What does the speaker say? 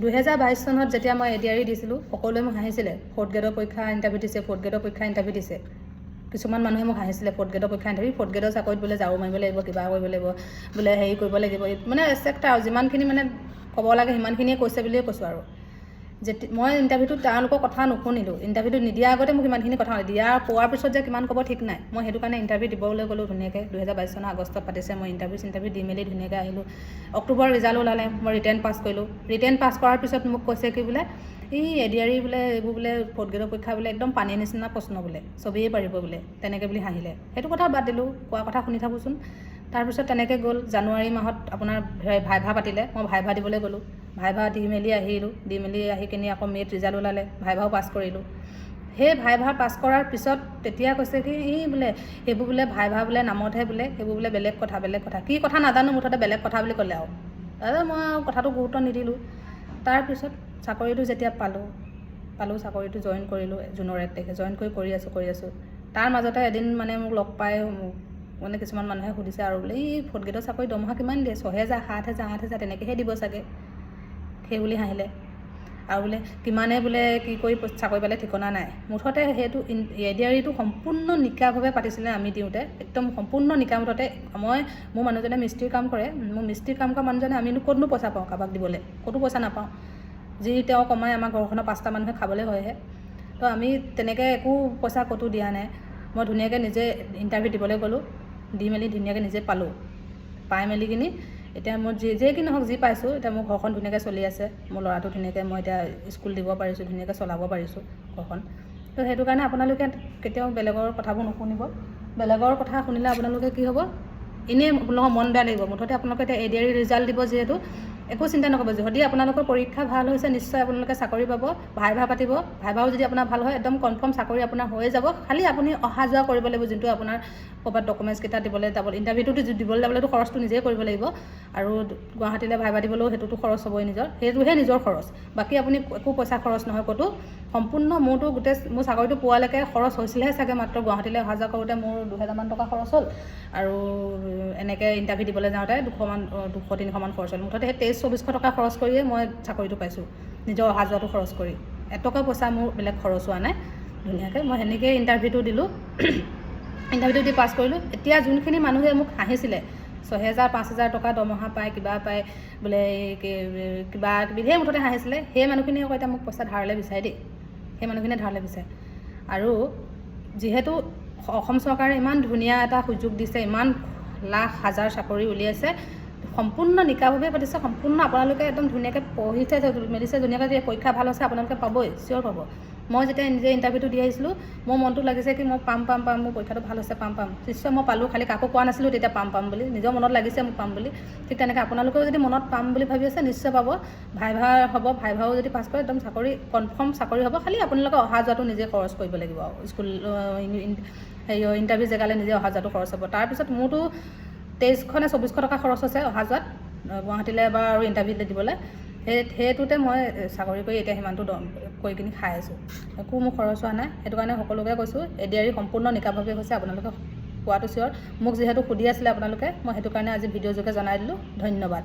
2022 চনত যেতিয়া মই এডিআৰই দিছিলোঁ সকলোৱে মোক হাঁহিছিলে। 4th গ্ৰেডৰ পৰীক্ষা ইণ্টাৰভিউ দিছে, 4th গ্ৰেডৰ পৰীক্ষা ইণ্টাৰভিউ দিছে। কিছুমান মানুহে মোক হাঁহিছিলে 4th গ্ৰেডৰ পৰীক্ষা ইণ্টাৰভিউ, 4th গ্ৰেডৰ চাকৰিত বোলে জাৰু মাৰিব লাগিব, কিবা কৰিব লাগিব, বোলে হেৰি কৰিব লাগিব, মানে এক্সেক্ট আৰু যিমানখিনি মানে ক'ব লাগে সিমানখিনিয়ে কৈছে বুলিয়ে কৈছোঁ আৰু। মই ইণ্টাৰভিউটো তেওঁলোকৰ কথা নুশুনিলোঁ। ইণ্টাৰভিউটো নিদিয়াৰ আগতে মোক ইমানখিনি কথা পোৱাৰ পিছত যে কিমান ক'ব ঠিক নাই। মই সেইটো কাৰণে ইণ্টাৰভিউ দিবলৈ গ'লোঁ ধুনীয়াকৈ। 2022 চনৰ আগষ্টত পাতিছে, মই ইণ্টাৰভিউ দি মেলি ধুনীয়াকৈ আহিলোঁ। অক্টোবৰ ৰিজাল্ট ওলালে, মই ৰিটেন পাছ কৰিলোঁ। ৰিটেন পাছ কৰাৰ পিছত মোক কৈছে কি বোলে এই এডিআৰই বোলে এইবোৰ বোলে 4th গ্ৰেডৰ পৰীক্ষা বোলে একদম পানীৰ নিচিনা প্ৰশ্ন বোলে, চবেই পাৰিব বোলে, তেনেকৈ বুলি হাঁহিলে। সেইটো কথা বাদ দিলোঁ, কোৱা কথা শুনি থাকোঁচোন। তাৰপিছত তেনেকৈ গ'ল। জানুৱাৰী মাহত আপোনাৰ ভাইভা পাতিলে, মই ভাইভা দিবলৈ গ'লোঁ। ভাইভা দি মেলি আহিলোঁ। দি মেলি আহি কিনি আকৌ মে'ত ৰিজাল্ট ওলালে, ভাইভাও পাছ কৰিলোঁ। সেই ভাইভা পাছ কৰাৰ পিছত তেতিয়া কৈছে কি বোলে সেইবোৰ বোলে ভাইভা বোলে নামতহে বোলে, সেইবোৰ বোলে বেলেগ কথা। কি কথা নাজানো, মুঠতে বেলেগ কথা বুলি ক'লে আৰু। মই কথাটো গুৰুত্ব নিদিলোঁ। তাৰপিছত চাকৰিটো যেতিয়া পালোঁ চাকৰিটো জইন কৰিলোঁ জুনৰ 1 তাৰিখে। জইন কৰি আছোঁ। তাৰ মাজতে এদিন মানে মোক লগ পাই মানে কিছুমান মানুহে সুধিছে আৰু বোলে এই 4th গ্ৰেডৰ চাকৰি দৰমহা কিমান দিয়ে, 6,000, 7,000, 8,000 তেনেকৈহে দিব চাগে, সেই বুলি হাঁহিলে। আৰু বোলে কিমানে বোলে কি কৰি চাকৰি পালে ঠিকনা নাই। মুঠতে সেইটো এডিআৰইটো সম্পূৰ্ণ নিকাভাৱে পাতিছিলে আমি দিওঁতে, একদম সম্পূৰ্ণ নিকা। মুঠতে মোৰ মানুহজনে মিস্ত্ৰীৰ কাম কৰে। মোৰ মিস্ত্ৰীৰ কাম কৰা মানুহজনে আমিনো ক'তনো পইচা পাওঁ কাৰোবাক দিবলৈ, ক'তো পইচা নাপাওঁ। যি তেওঁ কমাই আমাৰ ঘৰখনৰ 5টা মানুহে খাবলৈ হয়হে। তো আমি তেনেকৈ একো পইচা ক'তো দিয়া নাই। মই ধুনীয়াকৈ নিজে ইণ্টাৰভিউ দিবলৈ গ'লোঁ। দি মেলি ধুনীয়াকৈ নিজে পালোঁ। পাই মেলি কিনি এতিয়া মই কি নহওক যি পাইছোঁ, এতিয়া মোৰ ঘৰখন ধুনীয়াকৈ চলি আছে। মোৰ ল'ৰাটো ধুনীয়াকৈ মই এতিয়া স্কুল দিব পাৰিছোঁ, ধুনীয়াকৈ চলাব পাৰিছোঁ ঘৰখন। তো সেইটো কাৰণে আপোনালোকে কেতিয়াও বেলেগৰ কথাবোৰ নুশুনিব। বেলেগৰ কথা শুনিলে আপোনালোকে কি হ'ব, এনেই আপোনালোকৰ মন বেয়া লাগিব। মুঠতে আপোনালোকে এতিয়া এডিআৰই ৰিজাল্ট দিব যিহেতু একো চিন্তা নকৰিব। যদি আপোনালোকৰ পৰীক্ষা ভাল হৈছে নিশ্চয় আপোনালোকে চাকৰি পাব। ভাইভা পাতিব, ভাইভাও যদি আপোনাৰ ভাল হয় একদম কনফাৰ্ম চাকৰি আপোনাৰ হৈয়ে যাব। খালি আপুনি অহা যোৱা কৰিব লাগিব, যোনটো আপোনাৰ ক'ৰবাত ডকুমেণ্টছকেইটা দিবলৈ যাব, ইণ্টাৰভিউটো দিবলৈ যাবলৈতো খৰচটো নিজেই কৰিব লাগিব। আৰু গুৱাহাটীলৈ ভাইভা দিবলৈও সেইটোতো খৰচ হ'বই নিজৰ, সেইটোহে নিজৰ খৰচ। বাকী আপুনি একো পইচা খৰচ নহয় ক'তো। সম্পূৰ্ণ মোৰতো মোৰ চাকৰিটো পোৱালৈকে খৰচ হৈছিলেহে চাগে, মাত্ৰ গুৱাহাটীলৈ অহা যোৱা কৰোঁতে মোৰ 2,000 টকা খৰচ হ'ল। আৰু এনেকৈ ইণ্টাৰভিউ দিবলৈ যাওঁতে 200-300 খৰচ হ'ল। মুঠতে সেই 2300-2400 টকা খৰচ কৰিয়ে মই চাকৰিটো পাইছোঁ, নিজৰ অহা যোৱাটো খৰচ কৰি। এটকা পইচা মোৰ বেলেগ খৰচ হোৱা নাই। ধুনীয়াকৈ মই সেনেকৈয়ে ইণ্টাৰভিউটো দিলোঁ। ইণ্টাৰভিউটো দি পাছ কৰিলোঁ। এতিয়া যোনখিনি মানুহে মোক হাঁহিছিলে 6,000-5,000 টকা দৰমহা পায়, কিবা পায় বোলে, কিবা কিবি ধেৰ মুঠতে হাঁহিছিলে, সেই মানুহখিনিয়ে আকৌ এতিয়া মোক পইচা ধাৰলৈ বিচাৰে দেই। সেই মানুহখিনিয়ে ধাৰলৈ বিচাৰে। আৰু যিহেতু অসম চৰকাৰে ইমান ধুনীয়া এটা সুযোগ দিছে, ইমান লাখ হাজাৰ চাকৰি উলিয়াইছে, সম্পূৰ্ণ নিকাভাৱে পাতিছে, সম্পূৰ্ণ আপোনালোকে একদম ধুনীয়াকৈ পঢ়িছে মেলিছে, ধুনীয়াকৈ যে পৰীক্ষা ভাল হৈছে আপোনালোকে পাবই, চিয়'ৰ পাব। মই যেতিয়া নিজে ইণ্টাৰভিউটো দি আহিছিলোঁ, মোৰ মনটো লাগিছে কি মই পাম, মোৰ পৰীক্ষাটো ভাল হৈছে, পাম। নিশ্চয় মই পালোঁ, খালি কাকো কোৱা নাছিলোঁ তেতিয়া পাম বুলি, নিজৰ মনত লাগিছে মোক পাম বুলি। ঠিক তেনেকৈ আপোনালোকেও যদি মনত পাম বুলি ভাবি আছে নিশ্চয় পাব। ভাইভা হ'ব, ভাইভাও যদি পাছ কৰে একদম চাকৰি কনফাৰ্ম চাকৰি হ'ব। খালি আপোনালোকে অহা যোৱাটো নিজে খৰচ কৰিব লাগিব আৰু স্কুল ইণ্টাৰভিউ জেগালৈ নিজে অহা যোৱাটো খৰচ হ'ব। তাৰপিছত মোৰতো 2300-2400 টকা খৰচ হৈছে অহা যোৱাত গুৱাহাটীলৈ এবাৰ আৰু ইণ্টাৰভিউ দিবলৈ। সেইটোতে মই চাকৰি কৰি এতিয়া সিমানটো কৰি কিনি খাই আছোঁ, একো মোৰ খৰচ হোৱা নাই। সেইটো কাৰণে সকলোকে কৈছোঁ এডিআৰই সম্পূৰ্ণ নিকাভাৱে হৈছে, আপোনালোকে পোৱাটো চিয়'ৰ। মোক যিহেতু সুধি আছিলে আপোনালোকে, মই সেইটো কাৰণে আজি ভিডিঅ' যোগে জনাই দিলোঁ। ধন্যবাদ।